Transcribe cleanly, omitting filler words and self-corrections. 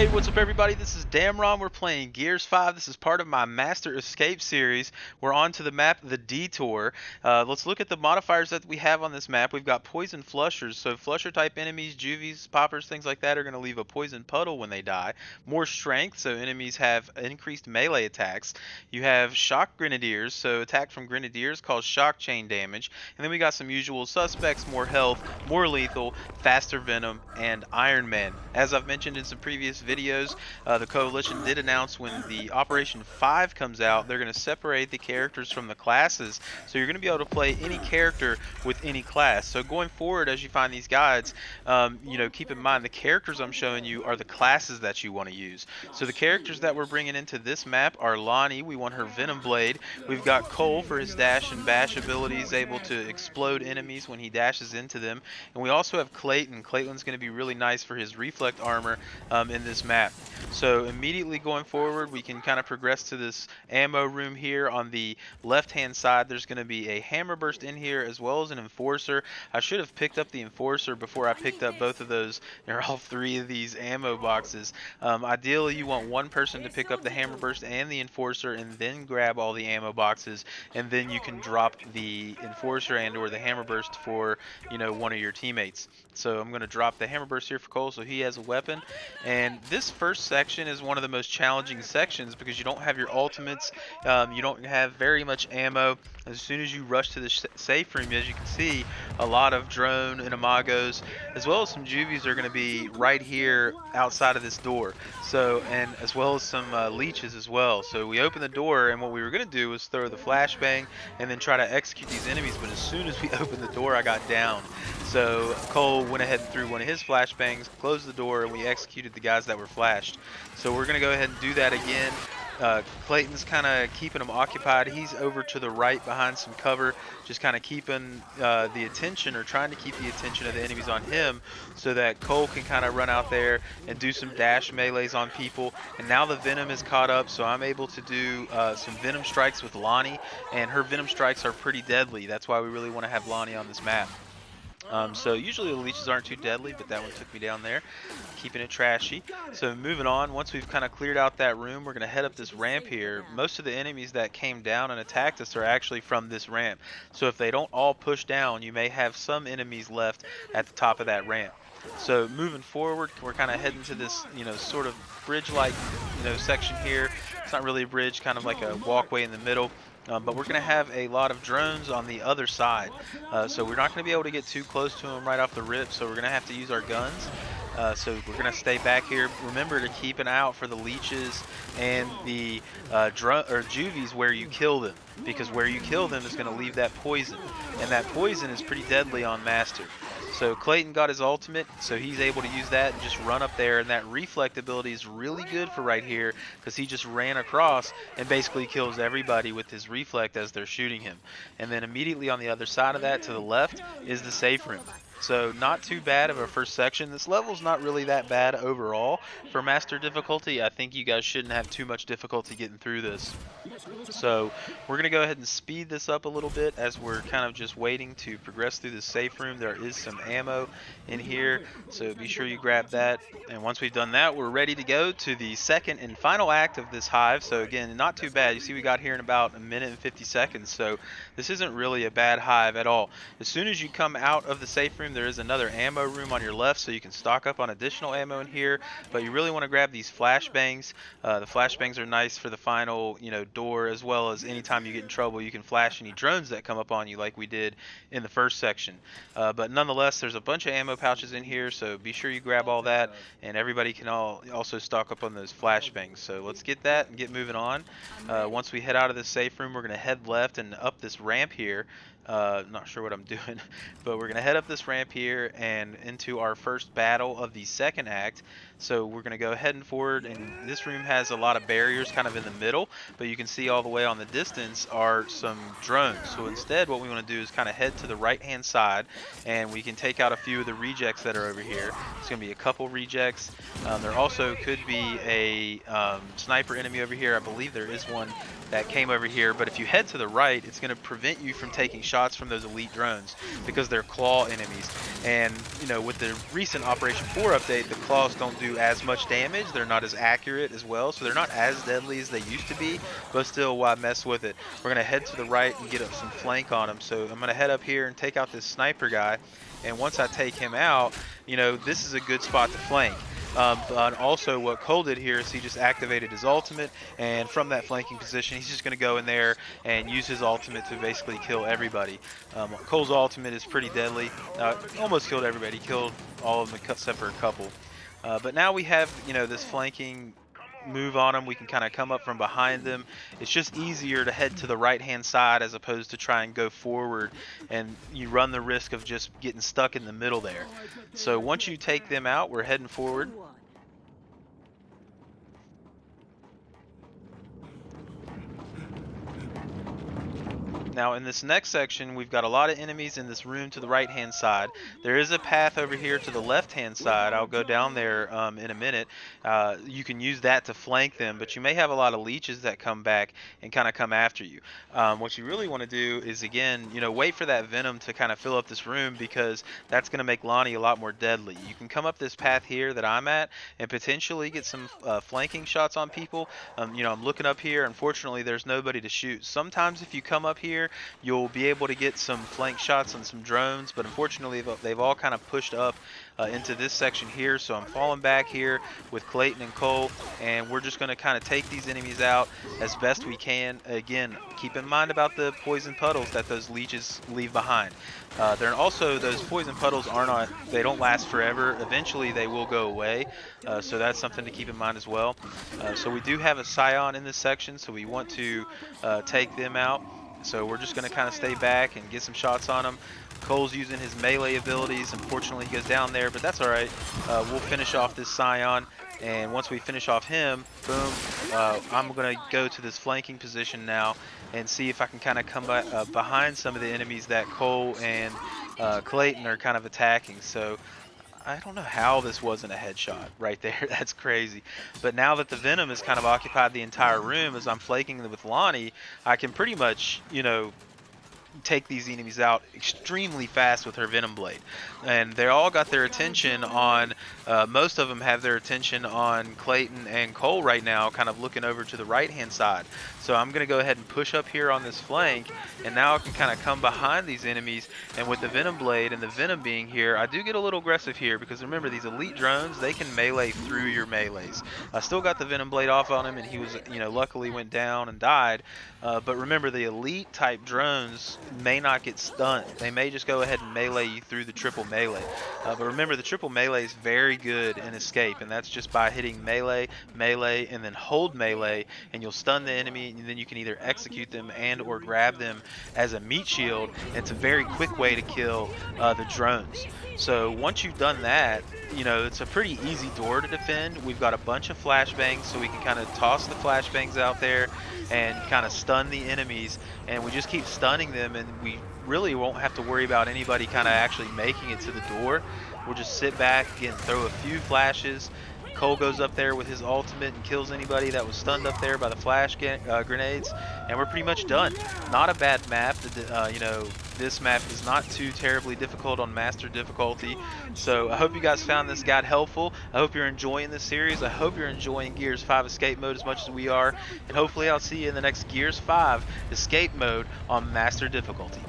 Hey, what's up everybody? This is Damron. We're playing Gears 5. This is part of my Master Escape series. We're on to the map, the Detour. Let's look at the modifiers that we have on this map. We've got poison flushers. So flusher type enemies, juvies, poppers, things like that are going to leave a poison puddle when they die. More strength, so enemies have increased melee attacks. You have shock grenadiers, so attack from grenadiers cause shock chain damage. And then we got some usual suspects, more health, more lethal, faster venom, and Iron Man. As I've mentioned in some previous videos, the Coalition did announce when the Operation 5 comes out, they're going to separate the characters from the classes. So you're going to be able to play any character with any class. So going forward, as you find these guides, keep in mind the characters I'm showing you are the classes that you want to use. So the characters that we're bringing into this map are Lonnie. We want her Venom Blade. We've got Cole for his dash and bash abilities, able to explode enemies when he dashes into them. And we also have Clayton. Clayton's going to be really nice for his reflect armor in this map. So immediately going forward, we can kind of progress to this ammo room here. On the left hand side, there's going to be a hammer burst in here as well as an enforcer. I should have picked up the enforcer before I picked up both of those, or all three of these ammo boxes. Ideally, you want one person to pick up the hammer burst and the enforcer and then grab all the ammo boxes, and then you can drop the enforcer and or the hammer burst for one of your teammates. So I'm going to drop the hammer burst here for Cole so he has a weapon. And this first section is one of the most challenging sections because you don't have your ultimates, you don't have very much ammo. As soon as you rush to the safe room, as you can see, a lot of drone and imagos as well as some juvies are going to be right here outside of this door. So, and as well as some leeches as well. So we open the door, and what we were going to do was throw the flashbang and then try to execute these enemies, but as soon as we opened the door I got down. So Cole went ahead and threw one of his flashbangs, closed the door, and we executed the guys that were flashed. So we're going to go ahead and do that again. Clayton's kind of keeping them occupied. He's over to the right behind some cover, just kind of keeping the attention, or trying to keep the attention of the enemies on him, so that Cole can kind of run out there and do some dash melees on people. And now the Venom is caught up, so I'm able to do some Venom strikes with Lonnie, and her Venom strikes are pretty deadly. That's why we really want to have Lonnie on this map. So usually the leeches aren't too deadly, but that one took me down there, keeping it trashy. So moving on, once we've kind of cleared out that room, we're going to head up this ramp here. Most of the enemies that came down and attacked us are actually from this ramp. So if they don't all push down, you may have some enemies left at the top of that ramp. So moving forward, we're kind of heading to this, sort of bridge-like, section here. It's not really a bridge, kind of like a walkway in the middle. But we're going to have a lot of drones on the other side. So we're not going to be able to get too close to them right off the rip, so we're going to have to use our guns. So we're going to stay back here. Remember to keep an eye out for the leeches and the juvies where you kill them, because where you kill them is going to leave that poison, and that poison is pretty deadly on Master. So Clayton got his ultimate, so he's able to use that and just run up there, and that reflect ability is really good for right here because he just ran across and basically kills everybody with his reflect as they're shooting him. And then immediately on the other side of that to the left is the safe room. So not too bad of a first section. This level's not really that bad overall for Master difficulty. I think you guys shouldn't have too much difficulty getting through this. So we're going to go ahead and speed this up a little bit as we're kind of just waiting to progress through the safe room. There is some ammo in here, so be sure you grab that. And once we've done that, we're ready to go to the second and final act of this hive. So again, not too bad. You see we got here in about a minute and 50 seconds, so this isn't really a bad hive at all. As soon as you come out of the safe room, there is another ammo room on your left, so you can stock up on additional ammo in here, but you really want to grab these flashbangs. The flashbangs are nice for the final, door, as well as anytime you get in trouble, you can flash any drones that come up on you like we did in the first section. But nonetheless, there's a bunch of ammo pouches in here, so be sure you grab all that, and everybody can also stock up on those flashbangs. So let's get that and get moving on. Once we head out of this safe room, we're going to head left and up this ramp here. Not sure what I'm doing, but we're going to head up this ramp here and into our first battle of the second act. So we're going to go heading forward, and this room has a lot of barriers kind of in the middle, but you can see all the way on the distance are some drones. So instead what we want to do is kind of head to the right hand side, and we can take out a few of the rejects that are over here. It's going to be a couple rejects. There also could be a sniper enemy over here. I believe there is one that came over here, but if you head to the right, it's going to prevent you from taking shots from those elite drones because they're claw enemies. And you know, with the recent Operation 4 update, the claws don't do as much damage. They're not as accurate as well, so they're not as deadly as they used to be, but still, why mess with it? We're going to head to the right and get up some flank on them. So I'm going to head up here and take out this sniper guy, and once I take him out, you know, this is a good spot to flank. But also what Cole did here is he just activated his ultimate, and from that flanking position he's just going to go in there and use his ultimate to basically kill everybody. Cole's ultimate is pretty deadly. Almost killed everybody. He killed all of them except for a couple. But now we have, you know, this flanking move on them. We can kind of come up from behind them. It's just easier to head to the right hand side as opposed to try and go forward, and you run the risk of just getting stuck in the middle there. So once you take them out, we're heading forward. Now in this next section, we've got a lot of enemies in this room to the right hand side. There is a path over here to the left hand side. I'll go down there in a minute. You can use that to flank them, but you may have a lot of leeches that come back and kind of come after you. What you really want to do is, again, you know, wait for that venom to kind of fill up this room, because that's going to make Lonnie a lot more deadly. You can come up this path here that I'm at and potentially get some flanking shots on people. You know, I'm looking up here. Unfortunately, there's nobody to shoot. Sometimes if you come up here, you'll be able to get some flank shots on some drones, but unfortunately they've all kind of pushed up into this section here. So I'm falling back here with Clayton and Cole, and we're just going to kind of take these enemies out as best we can. Again, keep in mind about the poison puddles that those leeches leave behind. They're also, those poison puddles they don't last forever. Eventually they will go away, so that's something to keep in mind as well. So we do have a Scion in this section, so we want to take them out. So we're just going to kind of stay back and get some shots on him. Cole's using his melee abilities. Unfortunately, he goes down there, but that's all right. We'll finish off this Scion, and once we finish off him, boom, I'm going to go to this flanking position now and see if I can kind of come behind some of the enemies that Cole and Clayton are kind of attacking. So I don't know how this wasn't a headshot right there. That's crazy. But now that the venom has kind of occupied the entire room as I'm flanking with Lonnie, I can pretty much, you know, take these enemies out extremely fast with her venom blade. And they all got their attention on, most of them have their attention on Clayton and Cole right now, kind of looking over to the right hand side. So I'm going to go ahead and push up here on this flank, and now I can kind of come behind these enemies, and with the venom blade and the venom being here, I do get a little aggressive here, because remember, these elite drones, they can melee through your melees. I still got the venom blade off on him, and he was, you know, luckily went down and died. But remember, the elite type drones may not get stunned. They may just go ahead and melee you through the triple melee. But remember, the triple melee is very good in escape, and that's just by hitting melee, melee, and then hold melee, and you'll stun the enemy, and then you can either execute them and or grab them as a meat shield. And it's a very quick way to kill the drones. So once you've done that, you know, it's a pretty easy door to defend. We've got a bunch of flashbangs, so we can kind of toss the flashbangs out there and kind of stun the enemies, and we just keep stunning them, and we really won't have to worry about anybody kind of actually making it to the door. We'll just sit back, again, throw a few flashes. Cole goes up there with his ultimate and kills anybody that was stunned up there by the flash grenades, and we're pretty much done. Not a bad map. You know, this map is not too terribly difficult on master difficulty. So I hope you guys found this guide helpful. I hope you're enjoying this series. I hope you're enjoying Gears 5 Escape Mode as much as we are, and hopefully I'll see you in the next Gears 5 Escape Mode on master difficulty.